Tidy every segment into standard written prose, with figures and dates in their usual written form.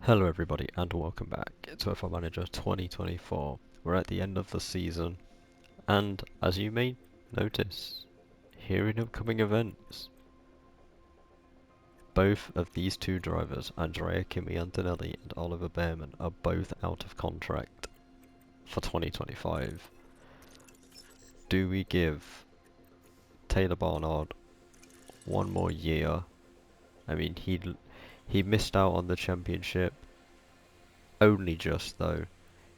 Hello everybody and welcome back to F1 Manager 2024. We're at the end of the season and as you may notice here in upcoming events, both of these two drivers, Andrea Kimi Antonelli and Oliver Bearman, are both out of contract for 2025. Do we give Taylor Barnard one more year? I mean he missed out on the championship only just though.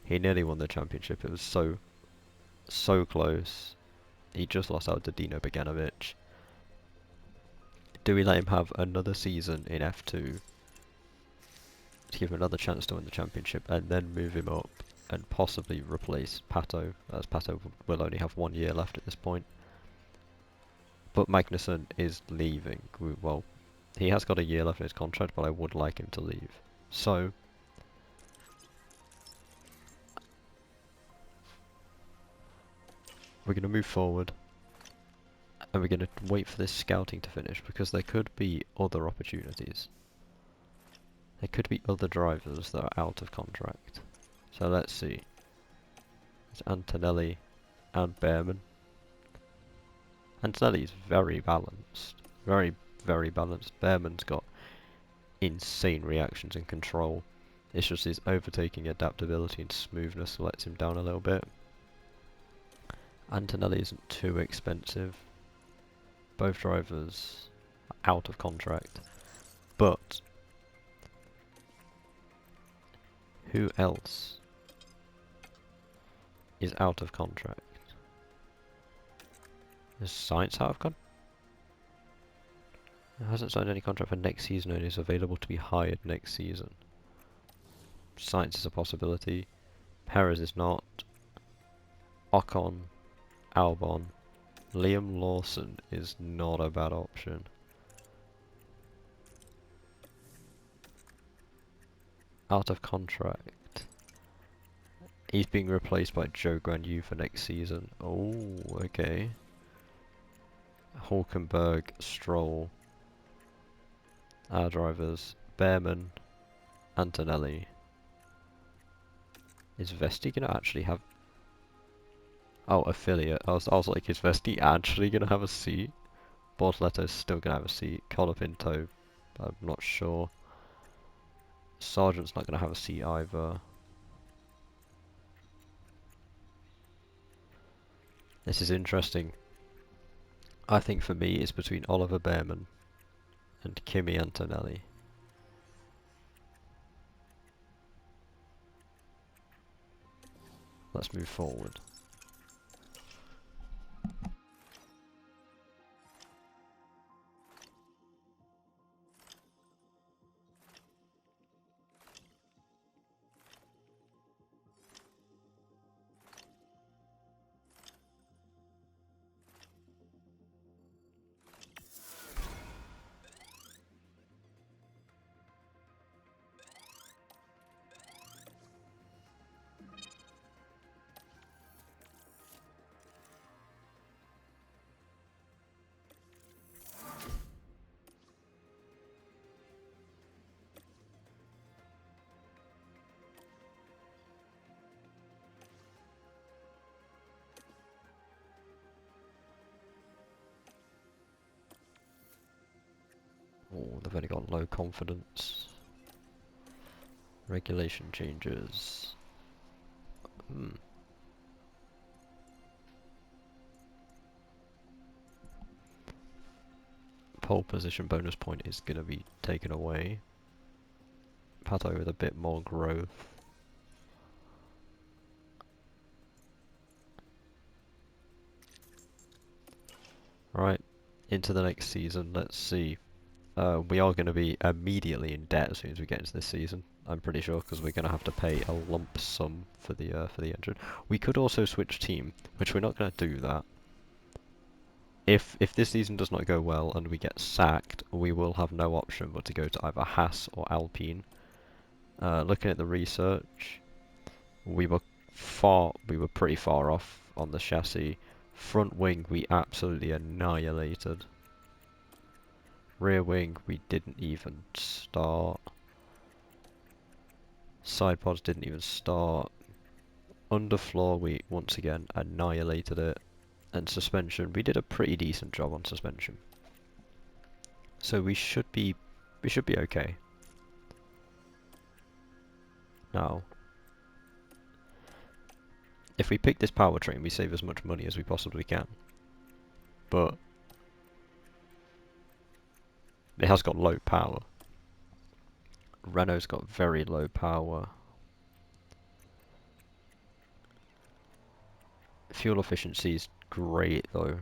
He nearly won the championship. It was so close. He just lost out to Dino Beganovic. Do we let him have another season in F2 to give him another chance to win the championship and then move him up and possibly replace Pato, as Pato will only have 1 year left at this point? But Magnussen is leaving. Well, he has got a year left in his contract, but I would like him to leave. So, we're going to move forward and we're going to wait for this scouting to finish because there could be other opportunities. There could be other drivers that are out of contract. So let's see. It's Antonelli and Bearman. Antonelli is very balanced. Very balanced. Bearman's got insane reactions and control. It's just his overtaking adaptability and smoothness lets him down a little bit. Antonelli isn't too expensive. Both drivers are out of contract. But who else is out of contract? Is Sainz out of contract? He hasn't signed any contract for next season and is available to be hired next season. Sainz is a possibility. Perez is not. Ocon, Albon, Liam Lawson is not a bad option. Out of contract. He's being replaced by Joe Granyu for next season. Oh, okay. Hulkenberg, Stroll. Our drivers, Bearman, Antonelli. Is Vesti gonna actually have... Oh, affiliate. I was like, is Vesti actually gonna have a seat? Bortoletto's still gonna have a seat. Colapinto, I'm not sure. Sargent's not gonna have a seat either. This is interesting. I think for me it's between Oliver Bearman and Kimi Antonelli. Let's move forward. Oh, they've only got low confidence. Regulation changes. Pole position bonus point is going to be taken away. Pato with a bit more growth. Right, into the next season, let's see. We are going to be immediately in debt as soon as we get into this season. I'm pretty sure because we're going to have to pay a lump sum for the engine. We could also switch team, which we're not going to do that. If this season does not go well and we get sacked, we will have no option but to go to either Haas or Alpine. Looking at the research, we were pretty far off on the chassis. Front wing we absolutely annihilated. Rear wing we didn't even start. Side pods didn't even start. Underfloor, we once again annihilated it. And suspension, we did a pretty decent job on suspension. So we should be okay. Now, if we pick this powertrain, we save as much money as we possibly can. But it has got low power. Renault's got very low power. Fuel efficiency is great though.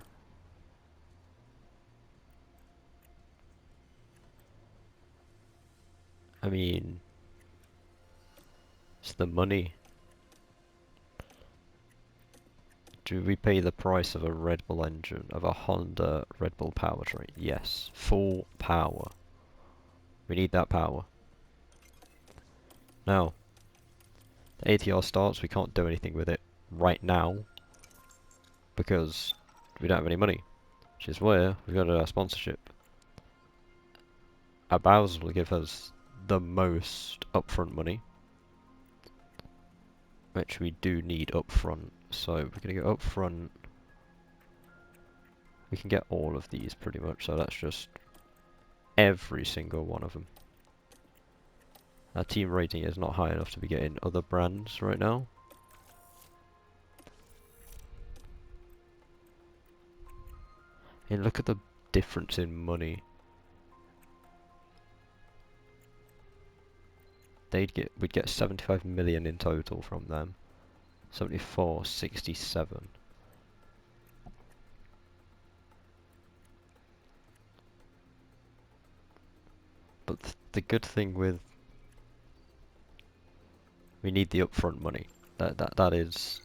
I mean, it's the money. Do we pay the price of a Red Bull engine, of a Honda Red Bull powertrain? Yes. Full power. We need that power. Now, the ATR starts, we can't do anything with it right now because we don't have any money, which is where we've got our sponsorship. Our Bowser will give us the most upfront money, which we do need upfront. So we're going to go upfront. We can get all of these pretty much, so that's just every single one of them. Our team rating is not high enough to be getting other brands right now. And look at the difference in money. We'd get 75 million in total from them. 74, 67. But the good thing with we need the upfront money. That is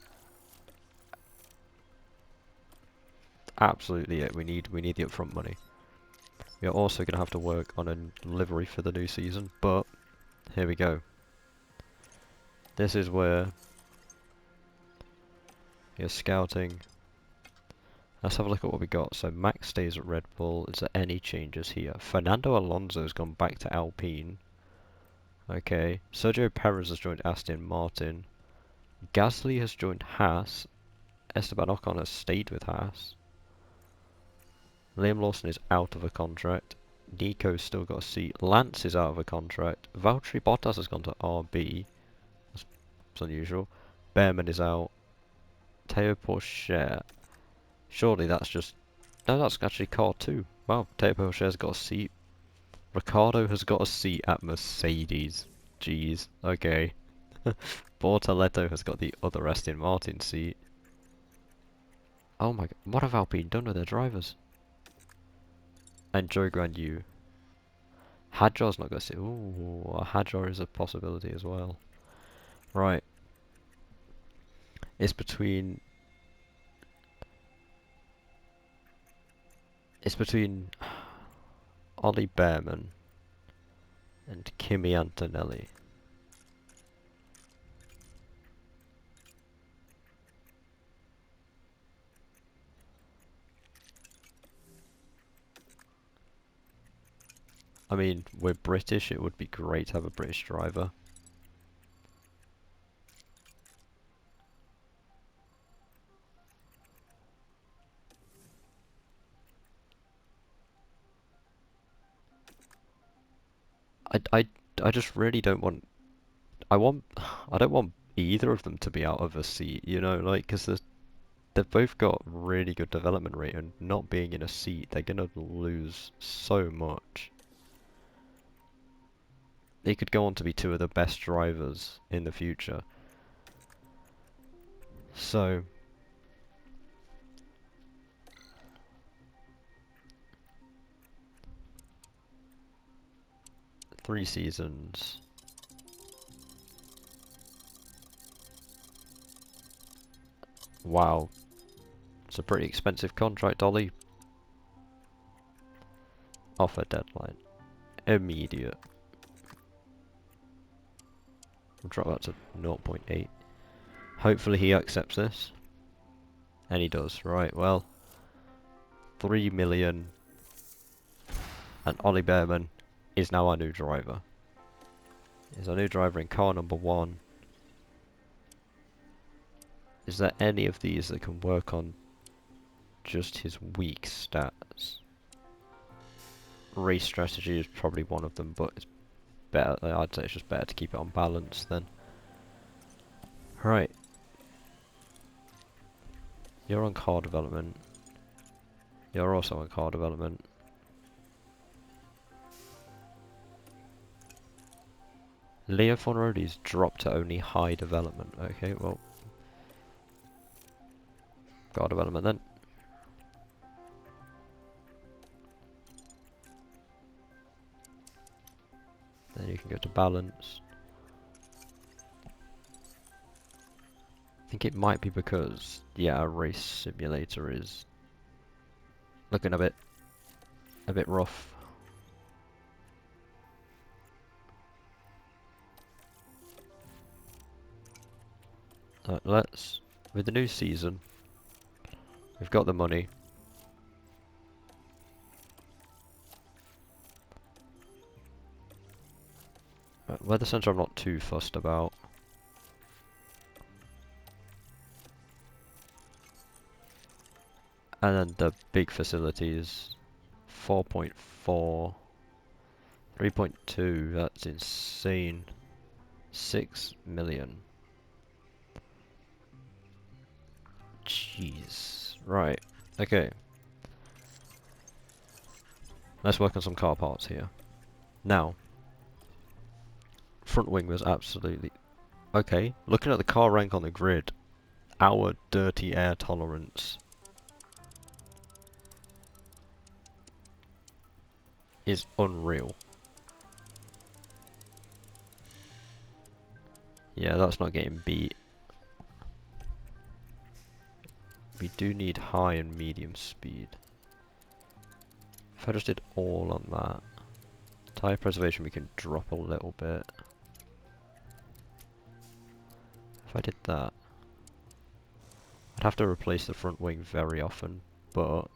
absolutely it. We need the upfront money. We are also going to have to work on a livery for the new season, but here we go. This is where you're scouting. Let's have a look at what we got. So Max stays at Red Bull. Is there any changes here? Fernando Alonso has gone back to Alpine. Okay. Sergio Perez has joined Aston Martin. Gasly has joined Haas. Esteban Ocon has stayed with Haas. Liam Lawson is out of a contract. Nico's still got a seat. Lance is out of a contract. Valtteri Bottas has gone to RB. That's unusual. Behrman is out. Teo Pourchaire. Surely that's just... No, that's actually car 2. Wow, Teo Pourchaire's got a seat. Ricciardo has got a seat at Mercedes. Jeez, okay. Bortoleto has got the other Aston Martin seat. Oh my god, what have Alpine done with their drivers? And Joe Grandu. Hadjar's not going to sit. Ooh, Hadjar is a possibility as well. Right. It's between... Ollie Behrman and Kimi Antonelli. I mean, we're British, it would be great to have a British driver. I just really don't want... I don't want either of them to be out of a seat, you know, like, because they've both got really good development rate, and not being in a seat, they're gonna lose so much. They could go on to be two of the best drivers in the future. So... 3 seasons. Wow. It's a pretty expensive contract, Ollie. Offer deadline. Immediate. We'll drop that to 0.8. Hopefully he accepts this. And he does. Right, well. 3 million. And Ollie Behrman is now our new driver. is our new driver in car number 1. Is there any of these that can work on just his weak stats? Race strategy is probably one of them, but it's better. I'd say it's just better to keep it on balance then. Right. You're on car development. You're also on car development. Leo Fonrodi's dropped to only high development. Okay, well. Car development then. Then you can go to balance. I think it might be because, yeah, our race simulator is looking a bit rough. Let's, with the new season, we've got the money. Weather Centre I'm not too fussed about. And then the big facilities, 4.4, 3.2, that's insane. 6 million. Jeez. Right, okay. Let's work on some car parts here. Now, front wing was absolutely... Okay, looking at the car rank on the grid, our dirty air tolerance is unreal. Yeah, that's not getting beat. We do need high and medium speed. If I just did all on that, tyre preservation we can drop a little bit. If I did that, I'd have to replace the front wing very often, but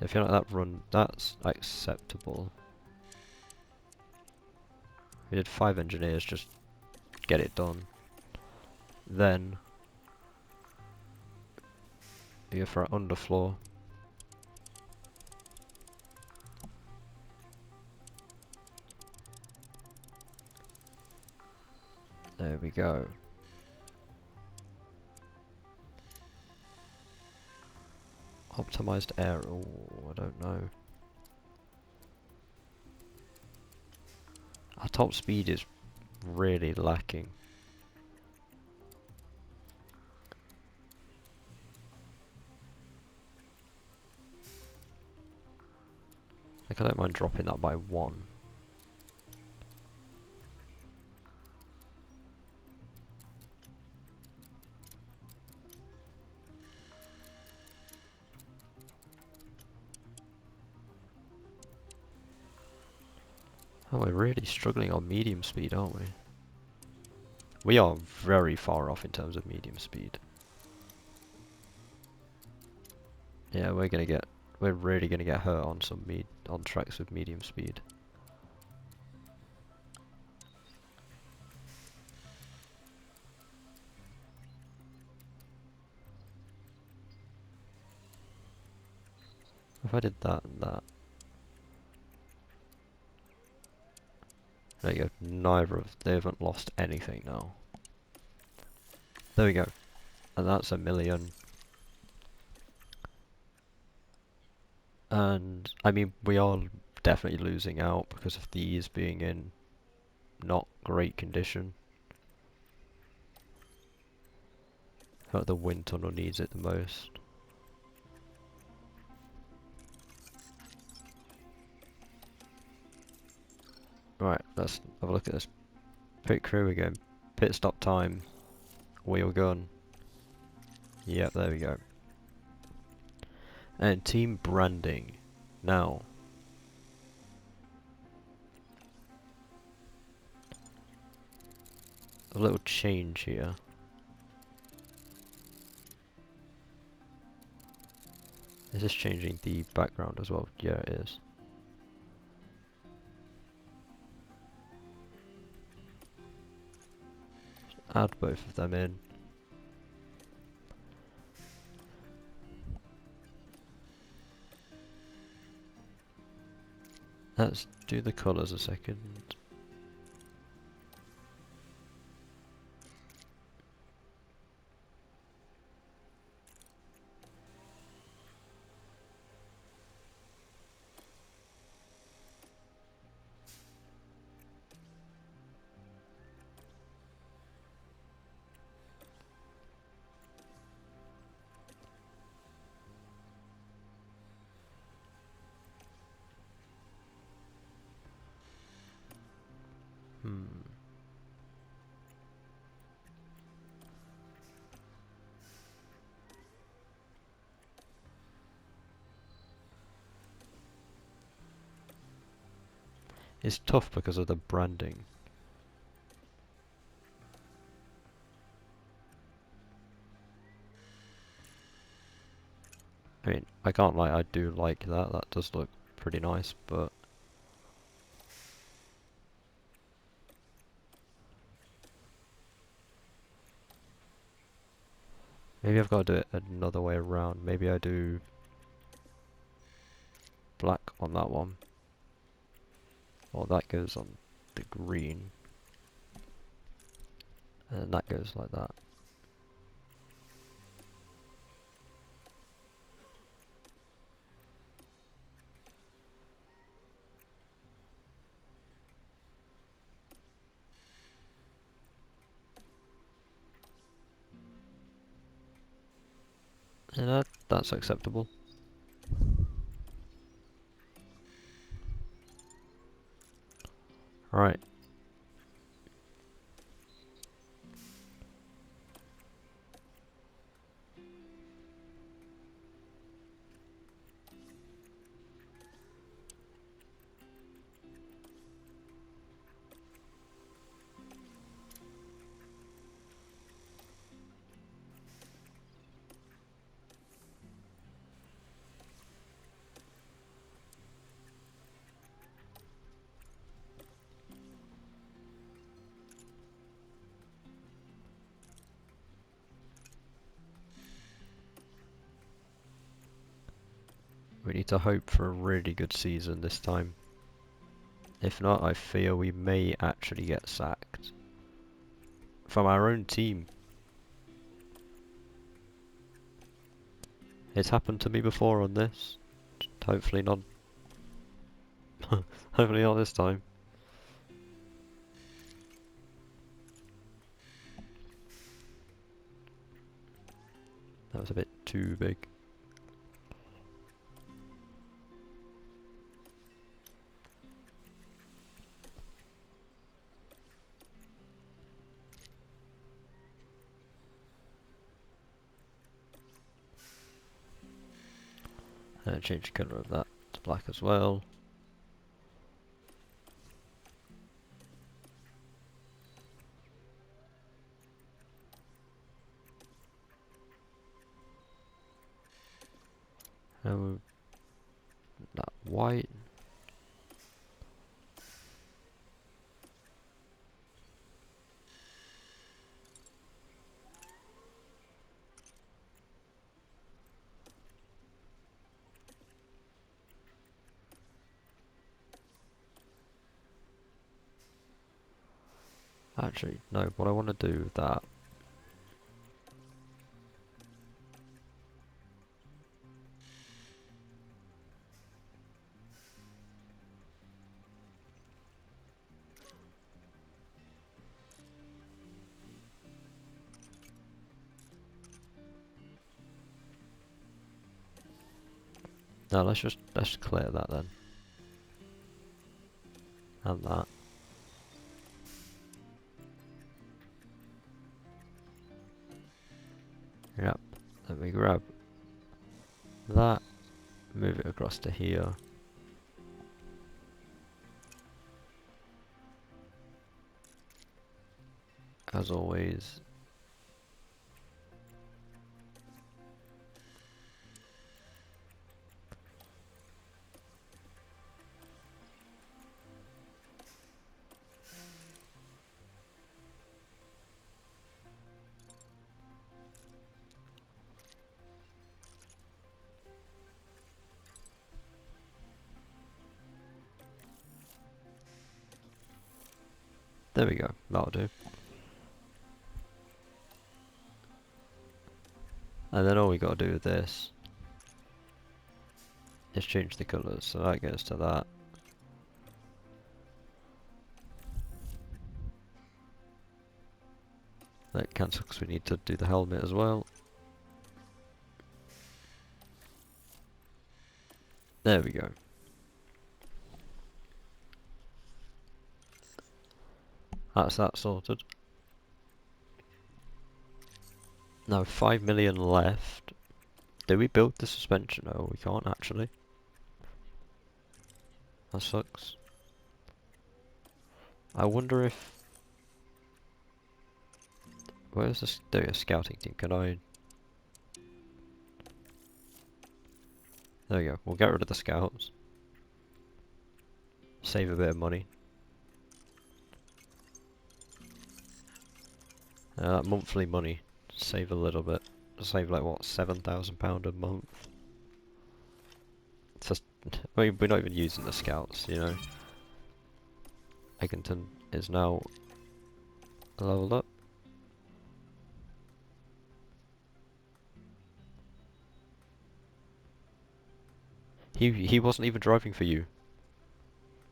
I feel like that run, that's acceptable. We did 5 engineers, just get it done. Then, we go for our underfloor. There we go. Optimized air, oh, I don't know. Our top speed is really lacking. Like, I don't mind dropping that by 1. Oh, we're really struggling on medium speed, aren't we? We are very far off in terms of medium speed. Yeah, we're really gonna get hurt on on tracks with medium speed. If I did that and that. There you go, they haven't lost anything now. There we go. And that's 1 million. And, I mean, we are definitely losing out because of these being in not great condition. I feel like the wind tunnel needs it the most. Right, let's have a look at this pit crew again. Pit stop time, wheel gun. Yep, there we go. And team branding. Now, a little change here. Is this changing the background as well? Yeah, it is. Add both of them in. Let's do the colours a second. It's tough because of the branding. I mean, I can't lie, I do like that. That does look pretty nice, but maybe I've got to do it another way around. Maybe I do black on that one. Or that goes on the green. And then that goes like that. And that's acceptable. Right. We need to hope for a really good season this time. If not, I fear we may actually get sacked. From our own team. It's happened to me before on this. Hopefully not. Hopefully not this time. That was a bit too big. And change the colour of that to black as well. And that white. Actually, no, what I want to do with that. No, let's clear that then. And that. Yep. Then we grab that, move it across to here. As always, There we go, that'll do. And then all we gotta do with this is change the colours, so that goes to that. That cancel because we need to do the helmet as well. There we go. That's that sorted. Now 5 million left. Do we build the suspension? No, we can't actually. That sucks. I wonder if... Where's the scouting team? Can I... There we go. We'll get rid of the scouts. Save a bit of money. That monthly money. Save a little bit. Save like what, £7,000 a month? It's just... I mean, we're not even using the scouts, you know. Egginton is now leveled up. He wasn't even driving for you.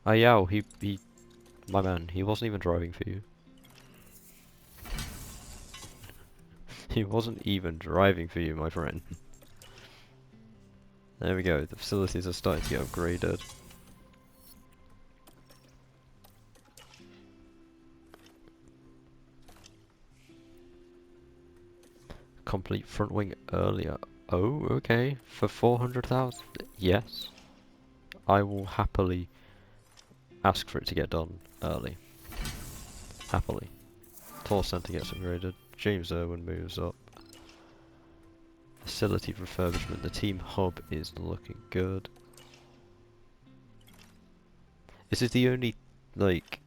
Ayao, my man, he wasn't even driving for you. He wasn't even driving for you, my friend. There we go, the facilities are starting to get upgraded. Complete front wing earlier. Oh, okay, for 400,000? Yes. I will happily ask for it to get done early. Happily. Tour Centre gets upgraded. James Irwin moves up. Facility refurbishment. The team hub is looking good. This is the only, like,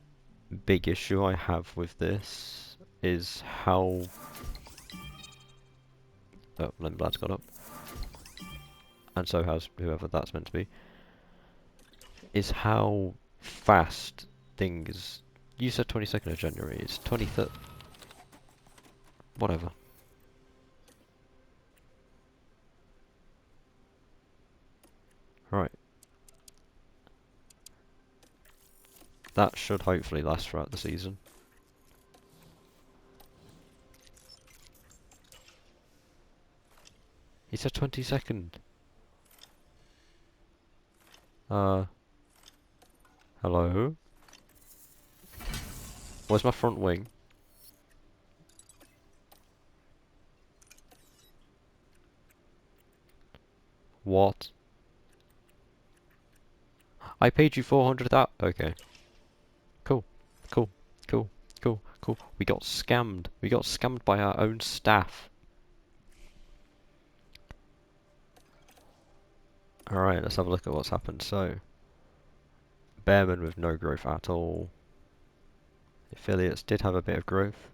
big issue I have with this is how... Oh, Lindblad's got up. And so has whoever that's meant to be. Is how fast things... You said 22nd of January, it's 23rd. Whatever. Right. That should hopefully last throughout the season. He said 22nd. Hello? Where's my front wing? What? I paid you 400,000. Okay. Cool. Cool. Cool. Cool. Cool. We got scammed. We got scammed by our own staff. Alright, let's have a look at what's happened. So, Bearman with no growth at all. Affiliates did have a bit of growth.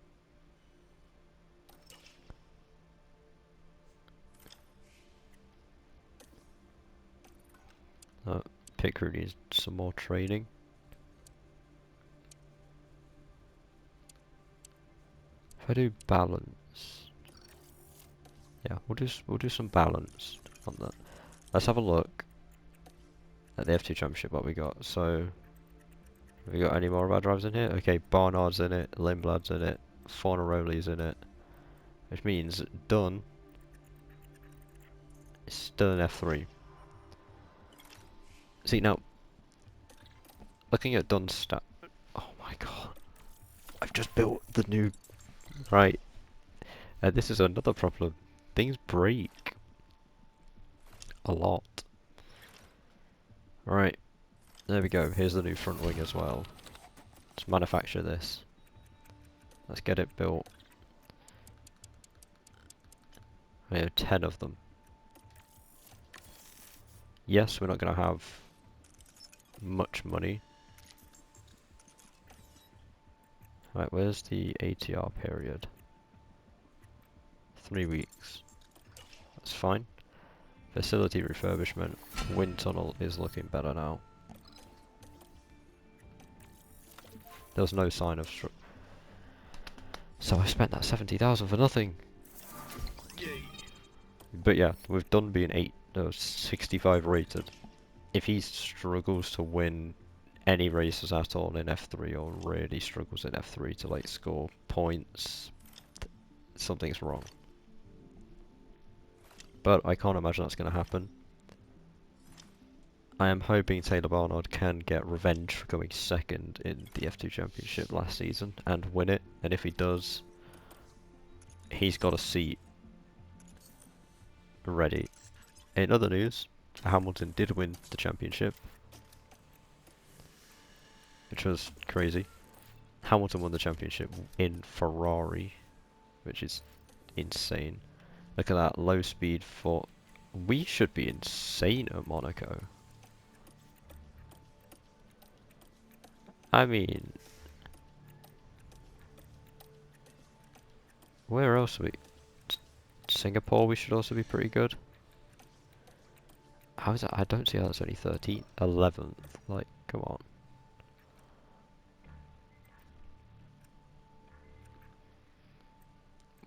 Pit crew needs some more training. If I do balance, yeah, we'll do some balance on that. Let's have a look at the F2 Championship. What we got? So, have we got any more of our drivers in here? Okay, Barnard's in it, Lindblad's in it, Fornaroli's in it, which means Dunn is still in F3. See now, looking at Dunn's stat. Oh my god, I've just built the new. Right, this is another problem. Things break a lot. Right, there we go. Here's the new front wing as well. Let's manufacture this. Let's get it built. We have 10 of them. Yes, we're not going to have much money. Right, where's the ATR period? 3 weeks. That's fine. Facility refurbishment. Wind tunnel is looking better now. There was no sign of so I spent that 70,000 for nothing. But yeah, with Dunn being 65 rated, if he struggles to win any races at all in F3 or really struggles in F3 to like score points, something's wrong. But I can't imagine that's going to happen. I am hoping Taylor Barnard can get revenge for going second in the F2 Championship last season and win it. And if he does, he's got a seat ready. In other news, Hamilton did win the championship, which was crazy. Hamilton won the championship in Ferrari, which is insane. Look at that low speed for... We should be insane at Monaco. I mean... Where else are we? Singapore we should also be pretty good. How is that? I don't see how that's only 13th, 11th. Like, come on.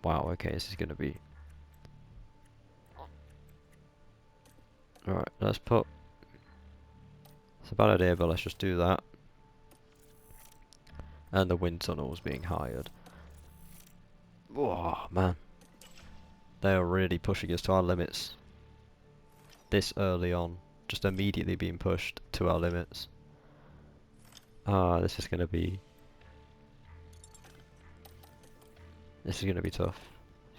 Wow, okay, this is going to be... Alright, let's put... It's a bad idea, but let's just do that. And the wind tunnels being hired. Oh, man. They are really pushing us to our limits. This early on. Just immediately being pushed to our limits. Ah, this is going to be... This is going to be tough.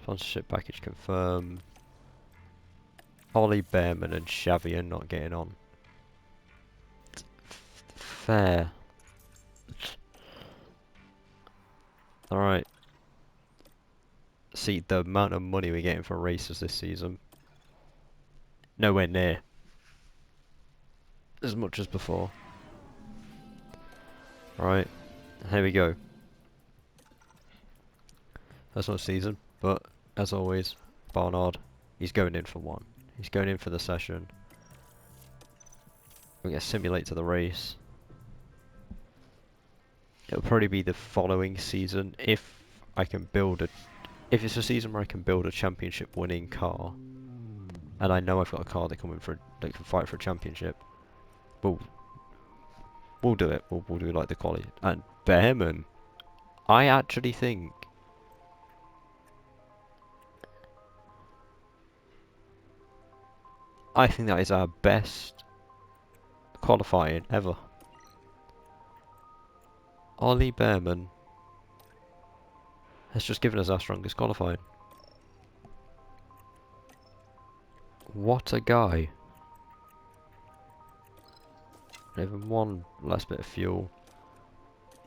Sponsorship package confirmed. Ollie Behrman and Xavi are not getting on. Fair. Alright. See, the amount of money we're getting for races this season. Nowhere near as much as before. Alright. Here we go. That's not season, but as always, Barnard, he's going in for one. He's going in for the session. We're going to simulate to the race. It'll probably be the following season if I can build a... If it's a season where I can build a championship winning car, and I know I've got a car that can fight for a championship, we'll do it. We'll do like the quality. And Behrman, I actually think that is our best qualifying ever. Ollie Behrman has just given us our strongest qualifying. What a guy. Even one last bit of fuel.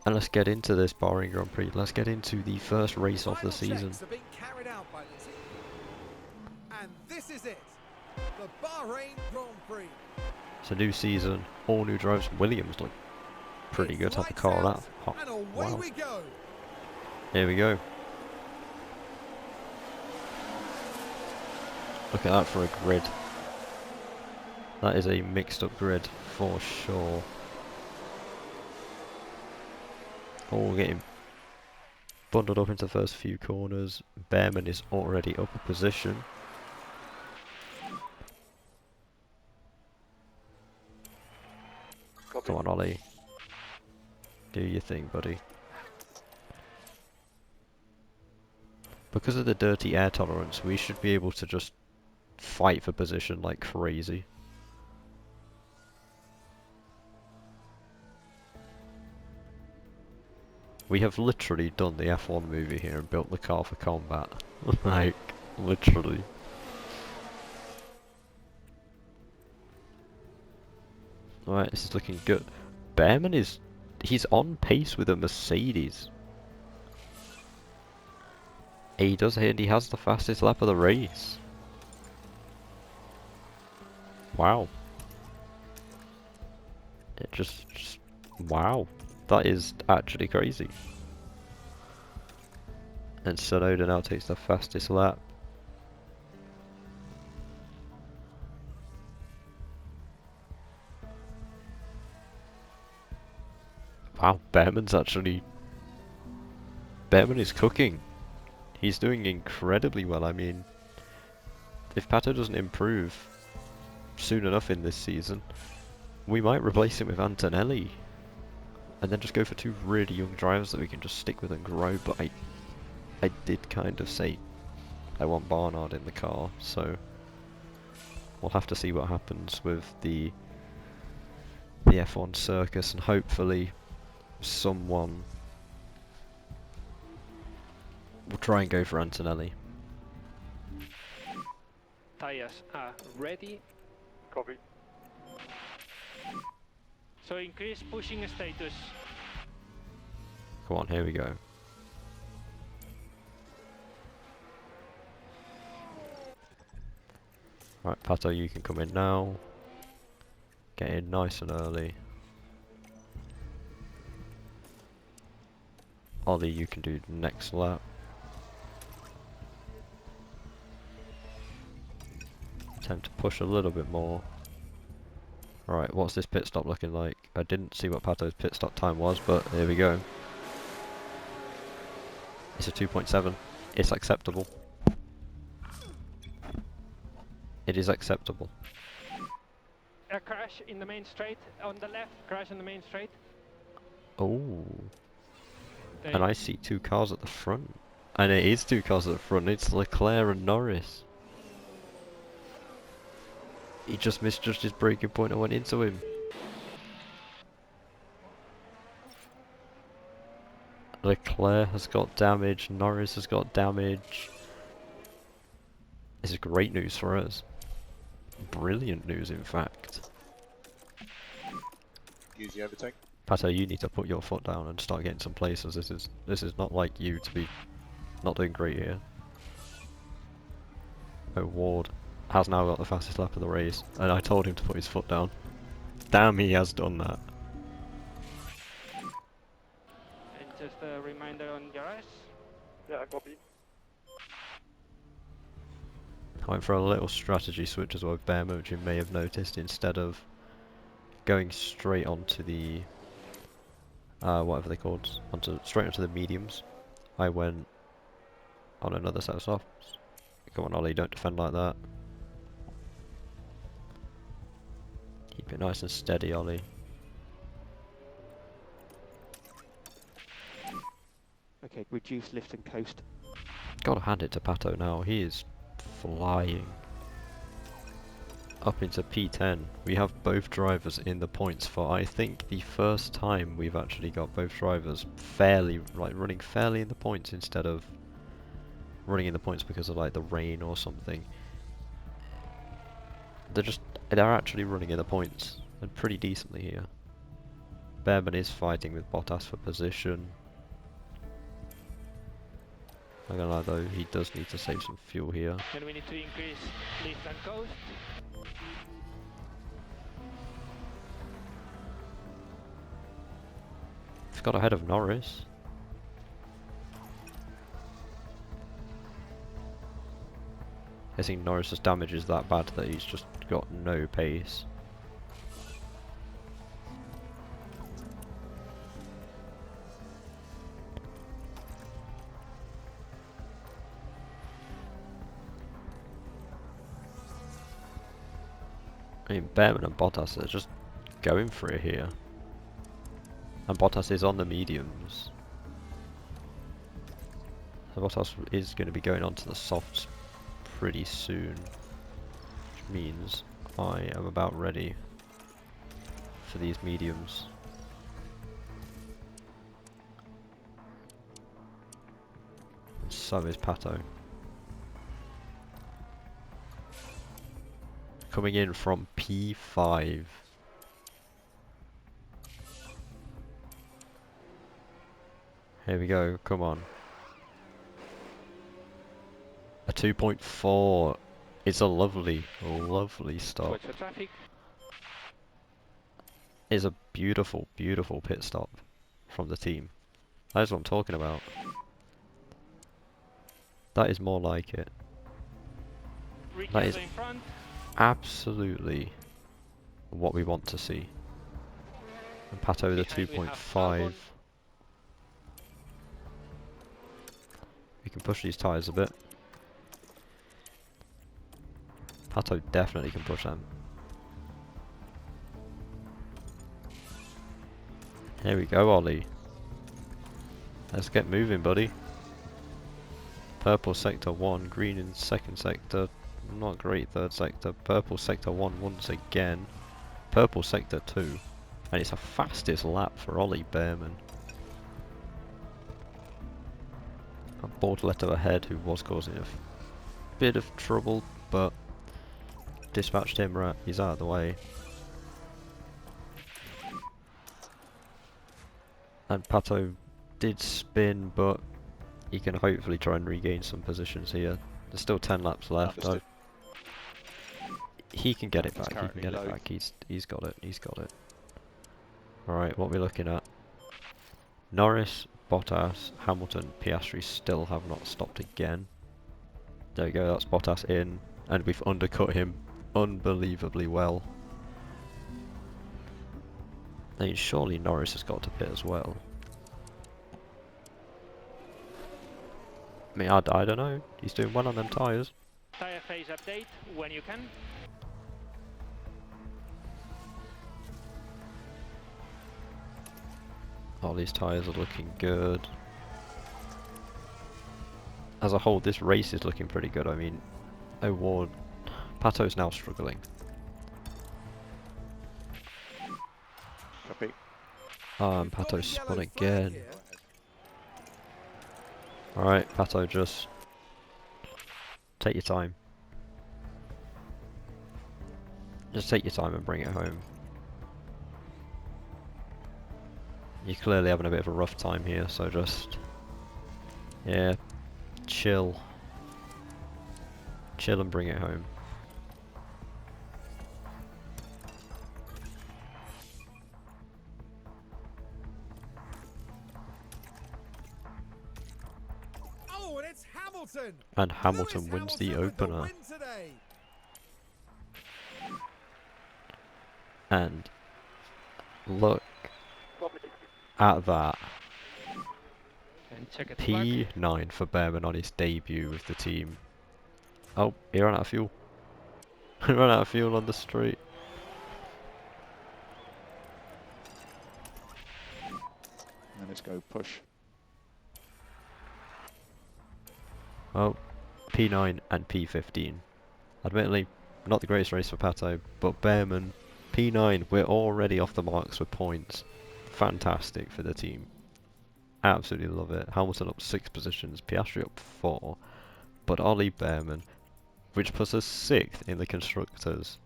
And let's get into this Bahrain Grand Prix. Let's get into the first race of the season. And this is it. The Bahrain Grand Prix. It's a new season, all new drivers. Williams look pretty good. Have the car that. Oh, and away wow. we go. Here we go. Look at that for a grid. That is a mixed up grid for sure. All getting bundled up into the first few corners. Behrman is already up a position. Come on, Ollie. Do your thing, buddy. Because of the dirty air tolerance, we should be able to just fight for position like crazy. We have literally done the F1 movie here and built the car for combat. Like, literally. Alright, this is looking good. Behrman he's on pace with a Mercedes. He does and he has the fastest lap of the race. Wow. It just wow. That is actually crazy. And Tsunoda now takes the fastest lap. Wow, Behrman's actually... Behrman is cooking. He's doing incredibly well. I mean, if Pato doesn't improve soon enough in this season, we might replace him with Antonelli. And then just go for two really young drivers that we can just stick with and grow. But I did kind of say I want Barnard in the car, so we'll have to see what happens with the F1 circus, and hopefully someone will try and go for Antonelli. Tires are ready. Copy. So increase pushing status. Come on, here we go. Right, Pato, you can come in now. Get in nice and early. Ollie, you can do next lap. Attempt to push a little bit more. Right, what's this pit stop looking like? I didn't see what Pato's pit stop time was, but here we go. It's a 2.7. It's acceptable. It is acceptable. A crash in the main straight. On the left, crash in the main straight. Oh. They- And I see two cars at the front. And it is two cars at the front. It's Leclerc and Norris. He just misjudged his braking point and went into him. Leclerc has got damage. Norris has got damage. This is great news for us. Brilliant news, in fact. Use the overtake. Pato, you need to put your foot down and start getting some places. This is not like you to be not doing great here. Oh, Ward has now got the fastest lap of the race, and I told him to put his foot down. Damn, he has done that. And just a reminder on your eyes. Yeah, copy. I went for a little strategy switch as well with Behrman, which you may have noticed. Instead of going straight onto the whatever they're called, straight onto the mediums, I went on another set of softs. Come on, Ollie, don't defend like that. Keep it nice and steady, Ollie. Okay, reduce lift and coast. Gotta hand it to Pato now. He is flying up into P10. We have both drivers in the points for, I think, the first time we've actually got both drivers fairly, like, running fairly in the points instead of running in the points because of like the rain or something. They're actually running in the points and pretty decently here. Behrman is fighting with Bottas for position. Not gonna lie though, he does need to save some fuel here. And we need to increase lift and coast. He's got ahead of Norris. I think Norris's damage is that bad that he's just got no pace. I mean, Behrman and Bottas are just going for it here. And Bottas is on the mediums. So Bottas is going to be going on to the softs pretty soon. Which means I am about ready for these mediums. And so is Pato. Coming in from P5. Here we go, come on. A 2.4. It's a lovely, lovely stop. Watch for traffic. It's a beautiful, beautiful pit stop from the team. That is what I'm talking about. That is more like it. That is Ricciardo in front. absolutely what we want to see. And Pato the Behind we have 2.5. Albon. We can push these tyres a bit. Pato definitely can push them. Here we go, Ollie. Let's get moving, buddy. Purple sector 1, green in second sector. Not great third sector. Purple sector 1 once again. Purple sector 2. And it's a fastest lap for Ollie Behrman. A Bortoletto ahead who was causing a bit of trouble, but dispatched him right. He's out of the way. And Pato did spin, but he can hopefully try and regain some positions here. There's still 10 laps left. He can get it back. He can currently get low. it back. He's got it. He's got it. Alright, what we're looking at. Norris, Bottas, Hamilton, Piastri still have not stopped again. There we go, that's Bottas in. And we've undercut him unbelievably well. I mean, surely Norris has got to pit as well. I mean, I don't know. He's doing well on them tyres. Tire phase update when you can. All these tyres are looking good. As a whole, this race is looking pretty good. I mean, O'Ward, Pato's now struggling. Copy. We've got Pato a spun yellow flag again. here. Alright, Pato, just take your time. Just take your time and bring it home. You're clearly having a bit of a rough time here, so just... yeah, chill. Chill and bring it home. Oh, and it's Hamilton. And Hamilton Lewis wins the Hamilton with opener. win today. And look Copy. at that. And check it back. P9 for Behrman on his debut with the team. Oh, he ran out of fuel. He ran out of fuel on the street. And let's go push. Oh, P9 and P15. Admittedly, not the greatest race for Pato, but Behrman, P9, we're already off the marks with points. Fantastic for the team. Absolutely love it. Hamilton up 6 positions, Piastri up 4, but Ollie Behrman, which puts us 6th in the Constructors.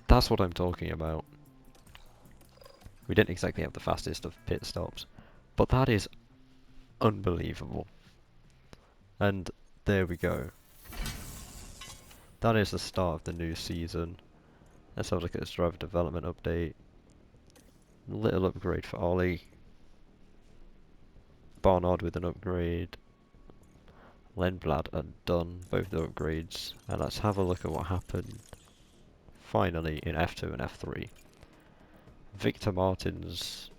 That's what I'm talking about. We didn't exactly have the fastest of pit stops, but that is unbelievable. And there we go. That is the start of the new season. Let's have a look at this driver development update. Little upgrade for Ollie. Barnard with an upgrade. Lundblad and Dunn, both the upgrades. And let's have a look at what happened finally in F2 and F3. Victor Martins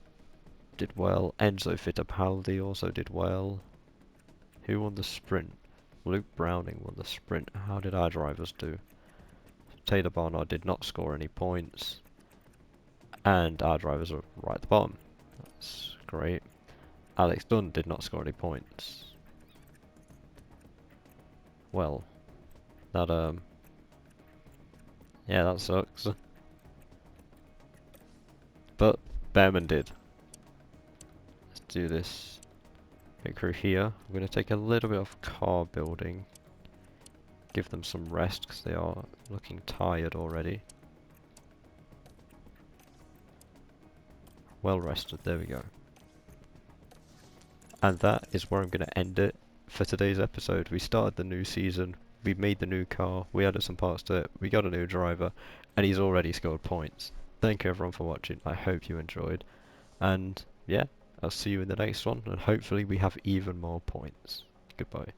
did well. Enzo Fittipaldi also did well. Who won the sprint? Luke Browning won the sprint. How did our drivers do? Taylor Barnard did not score any points. And our drivers are right at the bottom. That's great. Alex Dunn did not score any points. Well, that yeah, that sucks. But Behrman did. Let's do this. Pit crew here. I'm going to take a little bit of car building. Give them some rest because they are looking tired already. Well rested, there we go. And that is where I'm going to end it for today's episode. We started the new season, we made the new car, we added some parts to it, we got a new driver, and he's already scored points. Thank you everyone for watching, I hope you enjoyed. And yeah, I'll see you in the next one, and hopefully we have even more points. Goodbye.